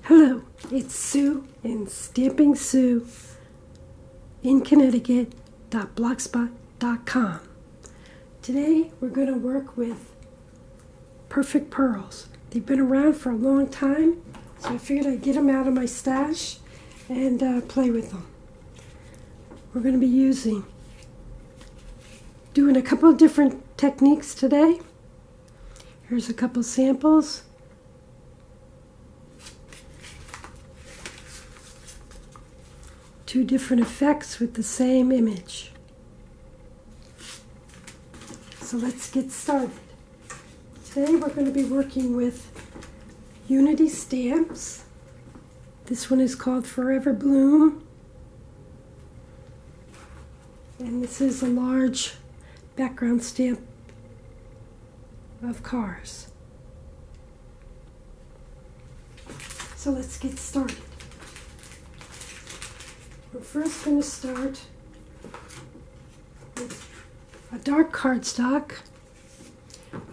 Hello, it's Sue in Stamping Sue in Connecticut.blogspot.com. Today we're going to work with perfect pearls. They've been around for a long time, so I figured I'd get them out of my stash and play with them. We're going to be doing a couple of different techniques today. Here's a couple samples. Two different effects with the same image. So let's get started. Today we're going to be working with Unity stamps. This one is called Forever Bloom. And this is a large background stamp of cars. So let's get started. We're first going to start with a dark cardstock.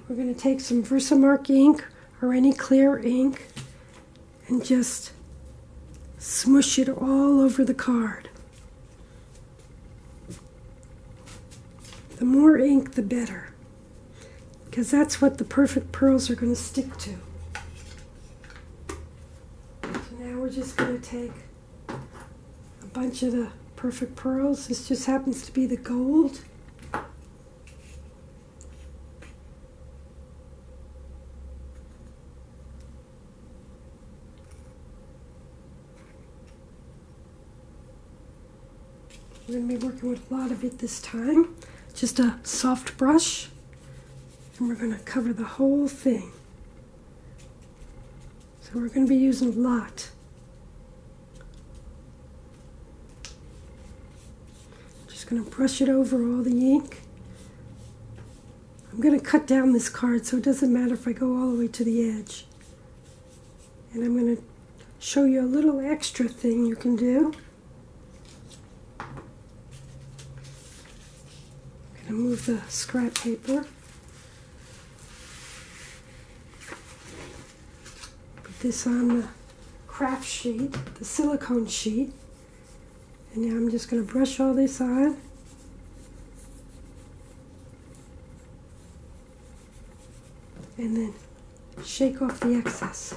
We're going to take some Versamark ink or any clear ink and just smush it all over the card. The more ink, the better, because that's what the perfect pearls are going to stick to. So now we're just going to take a bunch of the perfect pearls. This just happens to be the gold. We're going to be working with a lot of it this time. Just a soft brush, and we're going to cover the whole thing. So we're going to be using a lot. Just going to brush it over all the ink. I'm going to cut down this card so it doesn't matter if I go all the way to the edge. And I'm going to show you a little extra thing you can do. I'm going to move the scrap paper. Put this on the craft sheet, the silicone sheet. And now I'm just going to brush all this on. And then shake off the excess.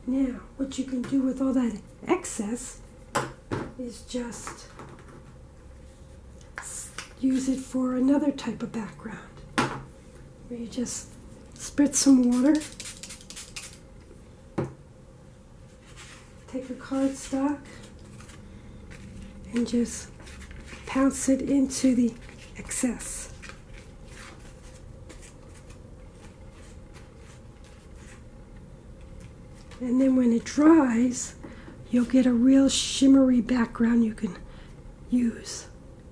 Now, what you can do with all that excess is just use it for another type of background, where you just spritz some water, take a cardstock, and just pounce it into the excess. And then when it dries, you'll get a real shimmery background you can use.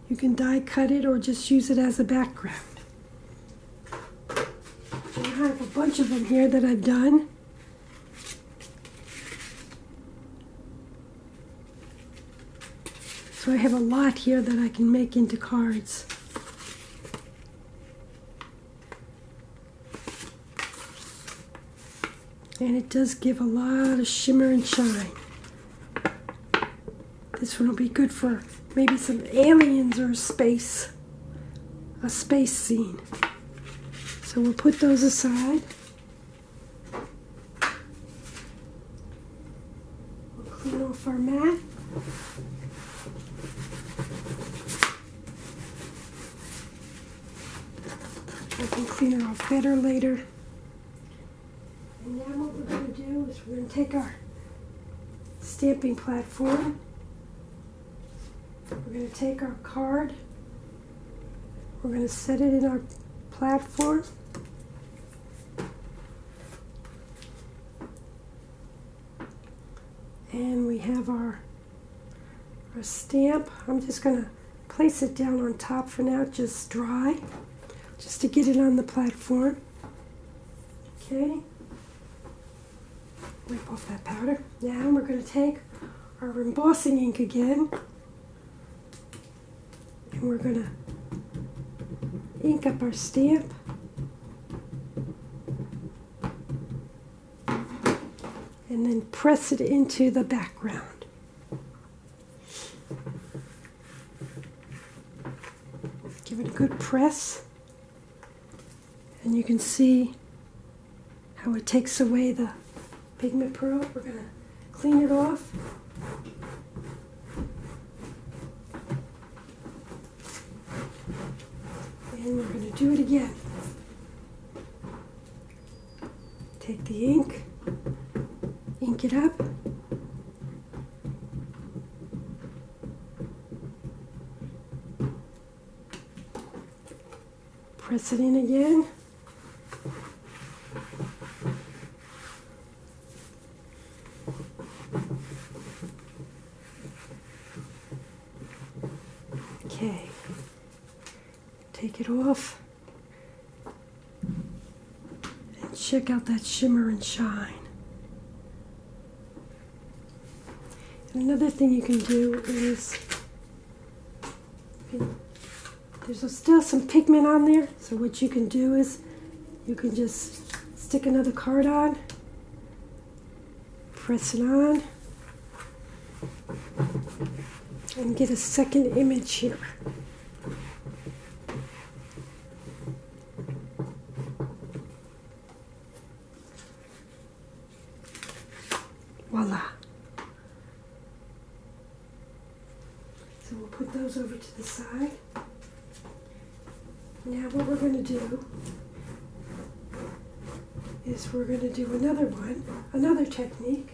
You can die cut it or just use it as a background. I have a bunch of them here that I've done. So I have a lot here that I can make into cards. And it does give a lot of shimmer and shine. This one will be good for maybe some aliens or a space scene. So we'll put those aside. We'll clean off our mat. I can clean her off better later. And now what we're going to do is we're going to take our stamping platform. We're going to take our card, we're going to set it in our platform, and we have our stamp. I'm just going to place it down on top for now, just dry, just to get it on the platform. Okay, wipe off that powder. Now we're going to take our embossing ink again. And we're going to ink up our stamp. and then press it into the background. Give it a good press, and you can see how it takes away the pigment pearl. We're going to clean it off. And we're going to do it again. Take the ink it up, press it in again, okay, take it off, and check out that shimmer and shine. Another thing you can do is, there's still some pigment on there, so what you can do is you can just stick another card on, press it on, and get a second image here. Voila. So we'll put those over to the side. Now what we're going to do is we're going to do another technique.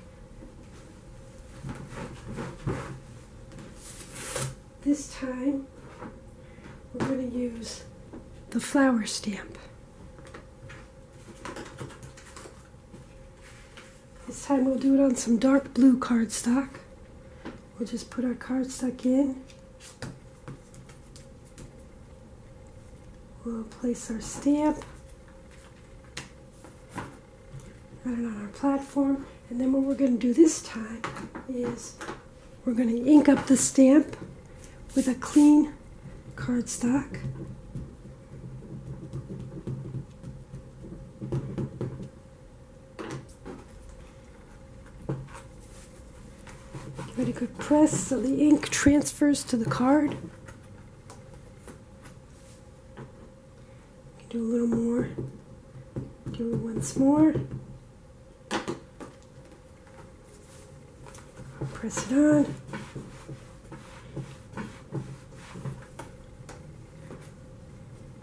This time we're going to use the flower stamp. This time we'll do it on some dark blue cardstock. We'll just put our cardstock in. We'll place our stamp right on our platform. And then what we're going to do this time is we're going to ink up the stamp with a clean cardstock. Give it a good press so the ink transfers to the card. Do a little more. Do it once more. Press it on.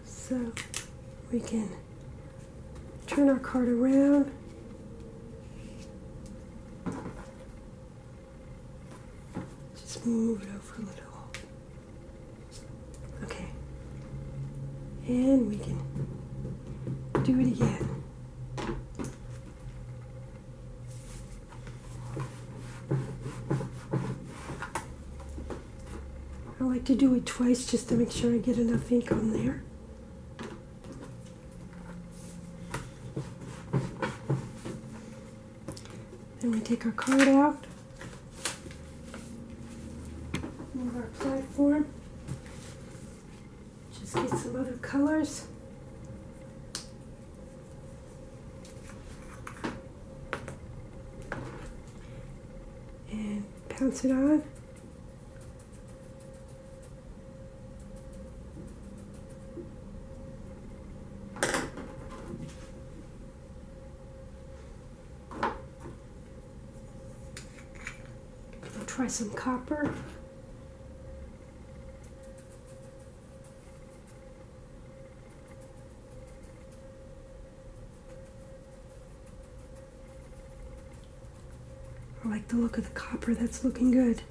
So we can turn our card around. Just move it over a little. Okay. And we can do it again. I like to do it twice just to make sure I get enough ink on there. Then we take our card out, move our platform, just get some other colors. And pounce it on. Try some copper. I like the look of the copper. That's looking good.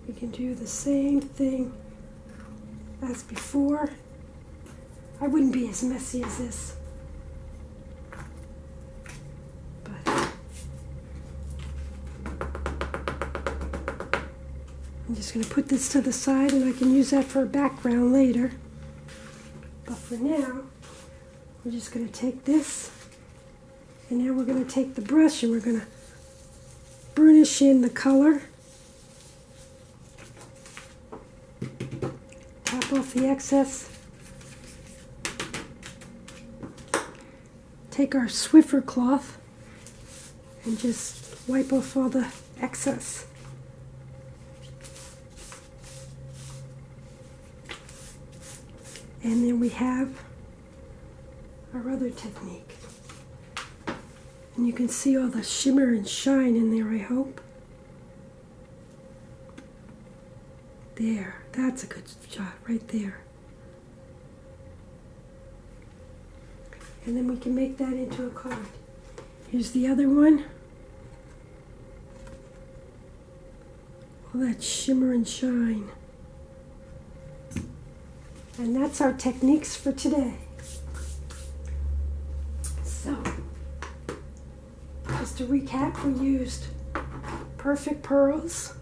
We can do the same thing as before. I wouldn't be as messy as this, but I'm just going to put this to the side and I can use that for a background later. But for now, we're just going to take this, and now we're going to take the brush and we're going to burnish in the color. Tap off the excess. Take our Swiffer cloth and just wipe off all the excess. And then we have our other technique. And you can see all the shimmer and shine in there, I hope. There, that's a good shot right there. And then we can make that into a card. Here's the other one. All that shimmer and shine. And that's our techniques for today. So, just to recap, we used Perfect Pearls,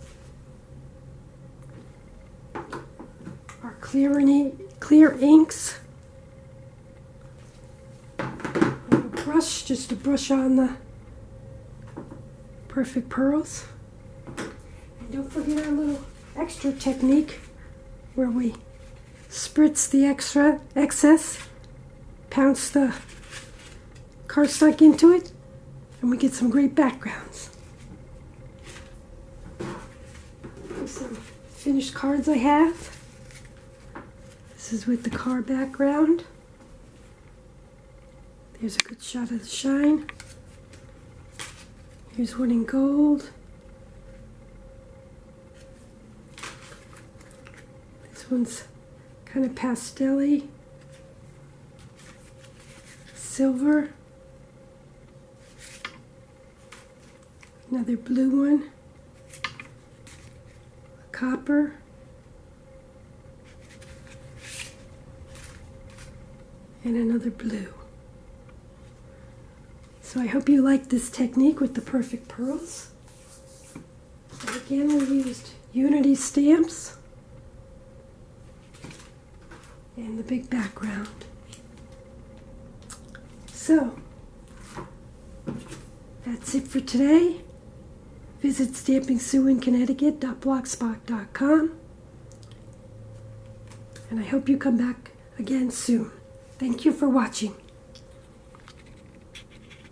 our clear inks, and a brush just to brush on the Perfect Pearls. And don't forget our little extra technique where we spritz the excess, pounce the cardstock into it, and we get some great backgrounds. Here's some finished cards I have. This is with the card background. There's a good shot of the shine. Here's one in gold. This one's kind of pastel-y. Silver. Another blue one. A copper. And another blue. So I hope you like this technique with the Perfect Pearls. And again, we used Unity stamps and the big background. So, that's it for today. Visit stampingsueinconnecticut.blogspot.com, and I hope you come back again soon. Thank you for watching.